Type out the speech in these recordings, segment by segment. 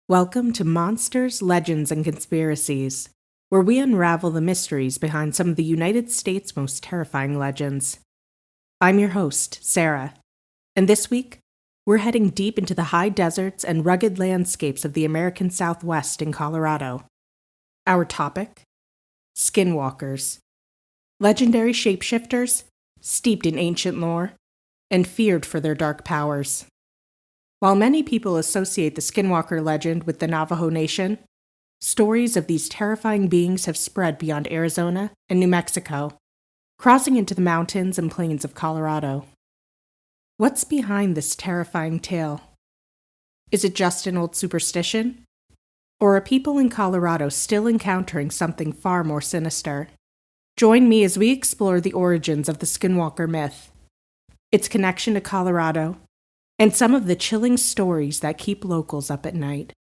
Welcome to Monsters, Legends, and Conspiracies, where we unravel the mysteries behind some of the United States' most terrifying legends. I'm your host, Sarah, and this week, we're heading deep into the high deserts and rugged landscapes of the American Southwest in Colorado. Our topic? Skinwalkers. Legendary shapeshifters, steeped in ancient lore, and feared for their dark powers. While many people associate the Skinwalker legend with the Navajo Nation, stories of these terrifying beings have spread beyond Arizona and New Mexico, crossing into the mountains and plains of Colorado. What's behind this terrifying tale? Is it just an old superstition? Or are people in Colorado still encountering something far more sinister? Join me as we explore the origins of the Skinwalker myth, its connection to Colorado, and some of the chilling stories that keep locals up at night.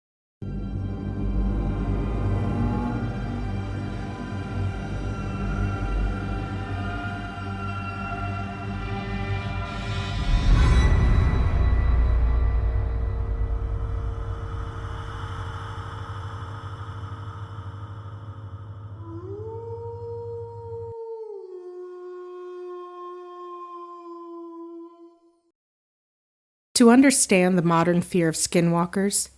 To understand the modern fear of skinwalkers,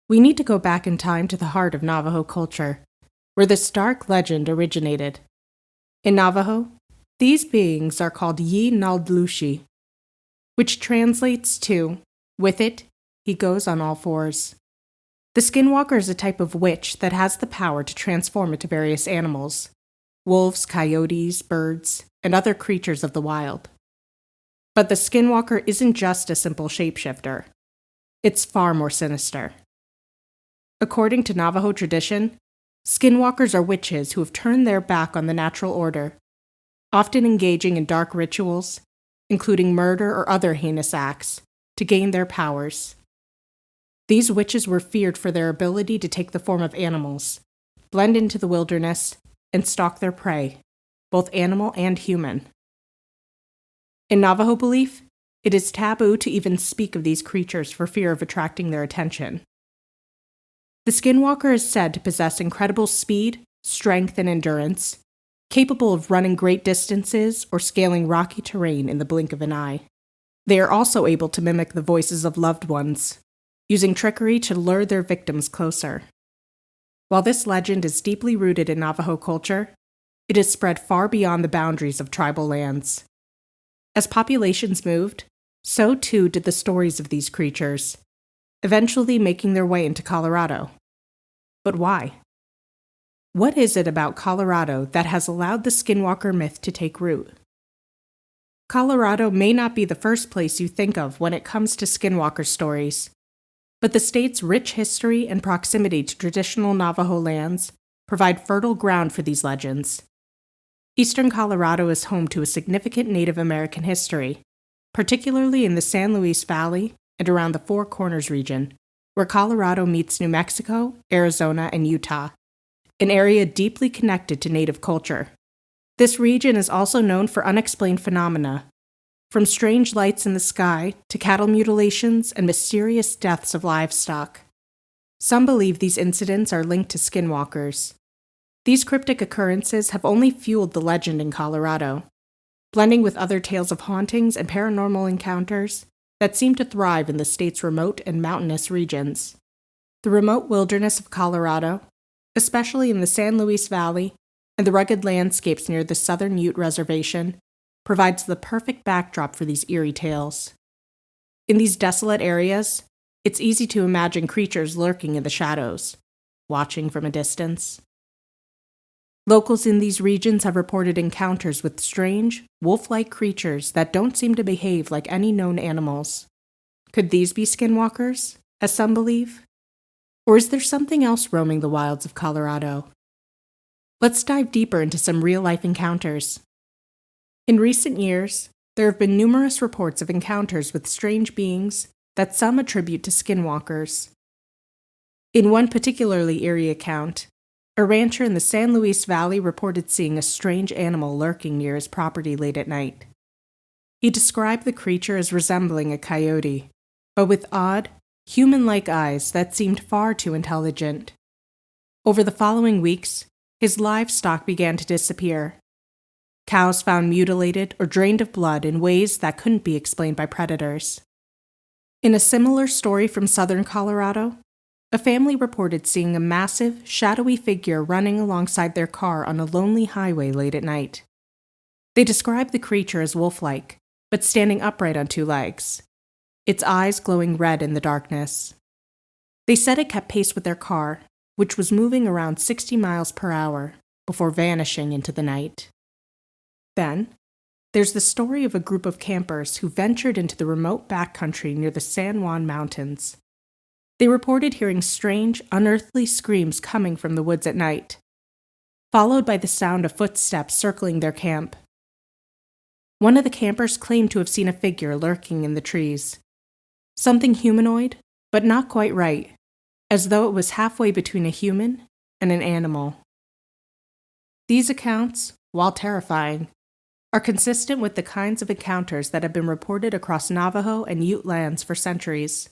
we need to go back in time to the heart of Navajo culture, where this dark legend originated. In Navajo, these beings are called Yi-Naldlushi, which translates to, with it, he goes on all fours. The skinwalker is a type of witch that has the power to transform into various animals: wolves, coyotes, birds, and other creatures of the wild. But the skinwalker isn't just a simple shapeshifter. It's far more sinister. According to Navajo tradition, skinwalkers are witches who have turned their back on the natural order, often engaging in dark rituals, including murder or other heinous acts, to gain their powers. These witches were feared for their ability to take the form of animals, blend into the wilderness, and stalk their prey, both animal and human. In Navajo belief, it is taboo to even speak of these creatures for fear of attracting their attention. The skinwalker is said to possess incredible speed, strength, and endurance, capable of running great distances or scaling rocky terrain in the blink of an eye. They are also able to mimic the voices of loved ones, using trickery to lure their victims closer. While this legend is deeply rooted in Navajo culture, it has spread far beyond the boundaries of tribal lands. As populations moved, so too did the stories of these creatures, eventually making their way into Colorado. But why? What is it about Colorado that has allowed the skinwalker myth to take root? Colorado may not be the first place you think of when it comes to skinwalker stories, but the state's rich history and proximity to traditional Navajo lands provide fertile ground for these legends. Eastern Colorado is home to a significant Native American history, particularly in the San Luis Valley and around the Four Corners region, where Colorado meets New Mexico, Arizona, and Utah, an area deeply connected to Native culture. This region is also known for unexplained phenomena, from strange lights in the sky to cattle mutilations and mysterious deaths of livestock. Some believe these incidents are linked to skinwalkers. These cryptic occurrences have only fueled the legend in Colorado, blending with other tales of hauntings and paranormal encounters that seem to thrive in the state's remote and mountainous regions. The remote wilderness of Colorado, especially in the San Luis Valley and the rugged landscapes near the Southern Ute Reservation, provides the perfect backdrop for these eerie tales. In these desolate areas, it's easy to imagine creatures lurking in the shadows, watching from a distance. Locals in these regions have reported encounters with strange, wolf-like creatures that don't seem to behave like any known animals. Could these be skinwalkers, as some believe? Or is there something else roaming the wilds of Colorado? Let's dive deeper into some real-life encounters. In recent years, there have been numerous reports of encounters with strange beings that some attribute to skinwalkers. In one particularly eerie account, a rancher in the San Luis Valley reported seeing a strange animal lurking near his property late at night. He described the creature as resembling a coyote, but with odd, human-like eyes that seemed far too intelligent. Over the following weeks, his livestock began to disappear. Cows found mutilated or drained of blood in ways that couldn't be explained by predators. In a similar story from southern Colorado, a family reported seeing a massive, shadowy figure running alongside their car on a lonely highway late at night. They described the creature as wolf-like, but standing upright on two legs, its eyes glowing red in the darkness. They said it kept pace with their car, which was moving around 60 miles per hour, before vanishing into the night. Then, there's the story of a group of campers who ventured into the remote backcountry near the San Juan Mountains. They reported hearing strange, unearthly screams coming from the woods at night, followed by the sound of footsteps circling their camp. One of the campers claimed to have seen a figure lurking in the trees. Something humanoid, but not quite right, as though it was halfway between a human and an animal. These accounts, while terrifying, are consistent with the kinds of encounters that have been reported across Navajo and Ute lands for centuries.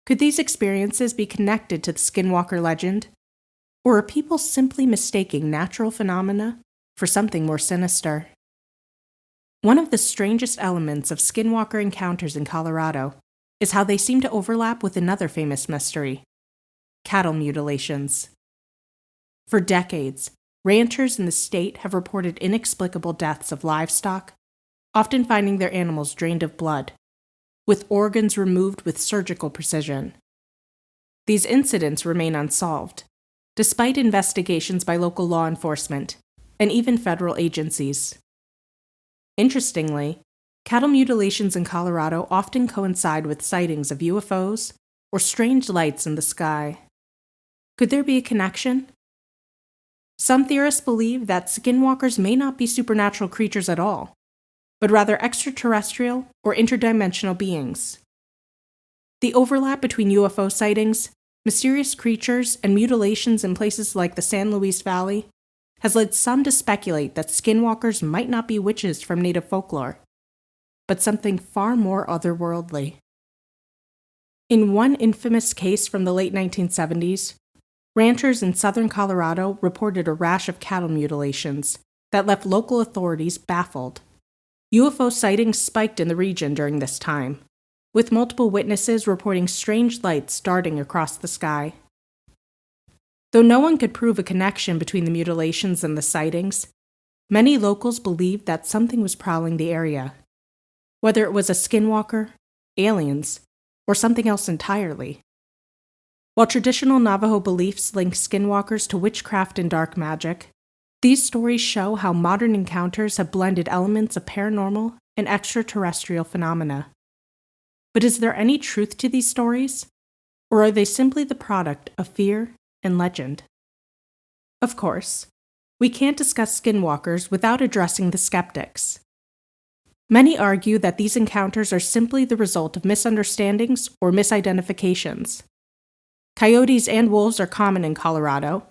Could these experiences be connected to the Skinwalker legend? Or are people simply mistaking natural phenomena for something more sinister? One of the strangest elements of Skinwalker encounters in Colorado is how they seem to overlap with another famous mystery: cattle mutilations. For decades, ranchers in the state have reported inexplicable deaths of livestock, often finding their animals drained of blood, with organs removed with surgical precision. These incidents remain unsolved, despite investigations by local law enforcement and even federal agencies. Interestingly, cattle mutilations in Colorado often coincide with sightings of UFOs or strange lights in the sky. Could there be a connection? Some theorists believe that skinwalkers may not be supernatural creatures at all, but rather extraterrestrial or interdimensional beings. The overlap between UFO sightings, mysterious creatures, and mutilations in places like the San Luis Valley has led some to speculate that skinwalkers might not be witches from native folklore, but something far more otherworldly. In one infamous case from the late 1970s, ranchers in southern Colorado reported a rash of cattle mutilations that left local authorities baffled. UFO sightings spiked in the region during this time, with multiple witnesses reporting strange lights darting across the sky. Though no one could prove a connection between the mutilations and the sightings, many locals believed that something was prowling the area, whether it was a skinwalker, aliens, or something else entirely. While traditional Navajo beliefs link skinwalkers to witchcraft and dark magic, these stories show how modern encounters have blended elements of paranormal and extraterrestrial phenomena. But is there any truth to these stories? Or are they simply the product of fear and legend? Of course, we can't discuss skinwalkers without addressing the skeptics. Many argue that these encounters are simply the result of misunderstandings or misidentifications. Coyotes and wolves are common in Colorado,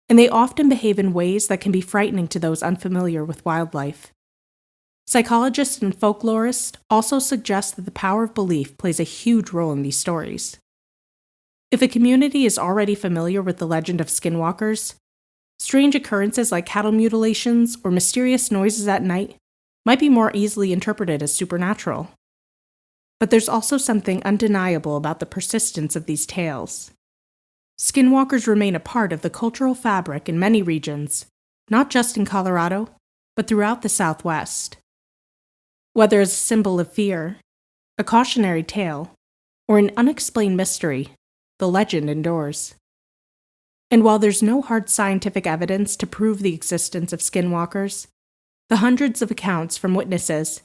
and they often behave in ways that can be frightening to those unfamiliar with wildlife. Psychologists and folklorists also suggest that the power of belief plays a huge role in these stories. If a community is already familiar with the legend of skinwalkers, strange occurrences like cattle mutilations or mysterious noises at night might be more easily interpreted as supernatural. But there's also something undeniable about the persistence of these tales. Skinwalkers remain a part of the cultural fabric in many regions, not just in Colorado, but throughout the Southwest. Whether as a symbol of fear, a cautionary tale, or an unexplained mystery, the legend endures. And while there's no hard scientific evidence to prove the existence of skinwalkers, the hundreds of accounts from witnesses,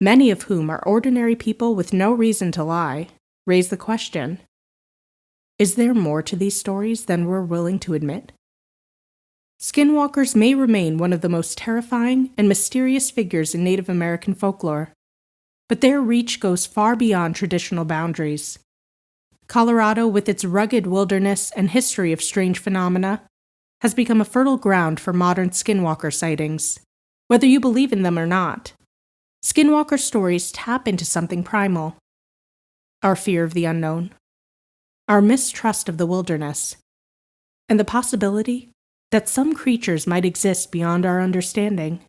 many of whom are ordinary people with no reason to lie, raise the question: is there more to these stories than we're willing to admit? Skinwalkers may remain one of the most terrifying and mysterious figures in Native American folklore, but their reach goes far beyond traditional boundaries. Colorado, with its rugged wilderness and history of strange phenomena, has become a fertile ground for modern skinwalker sightings. Whether you believe in them or not, skinwalker stories tap into something primal: our fear of the unknown, our mistrust of the wilderness, and the possibility that some creatures might exist beyond our understanding.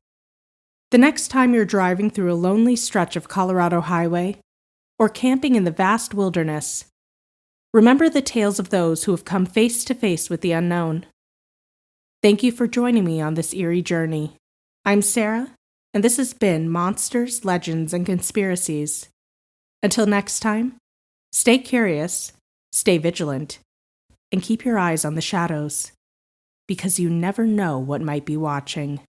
The next time you're driving through a lonely stretch of Colorado highway or camping in the vast wilderness, remember the tales of those who have come face to face with the unknown. Thank you for joining me on this eerie journey. I'm Sarah, and this has been Monsters, Legends, and Conspiracies. Until next time, stay curious, stay vigilant, and keep your eyes on the shadows, because you never know what might be watching.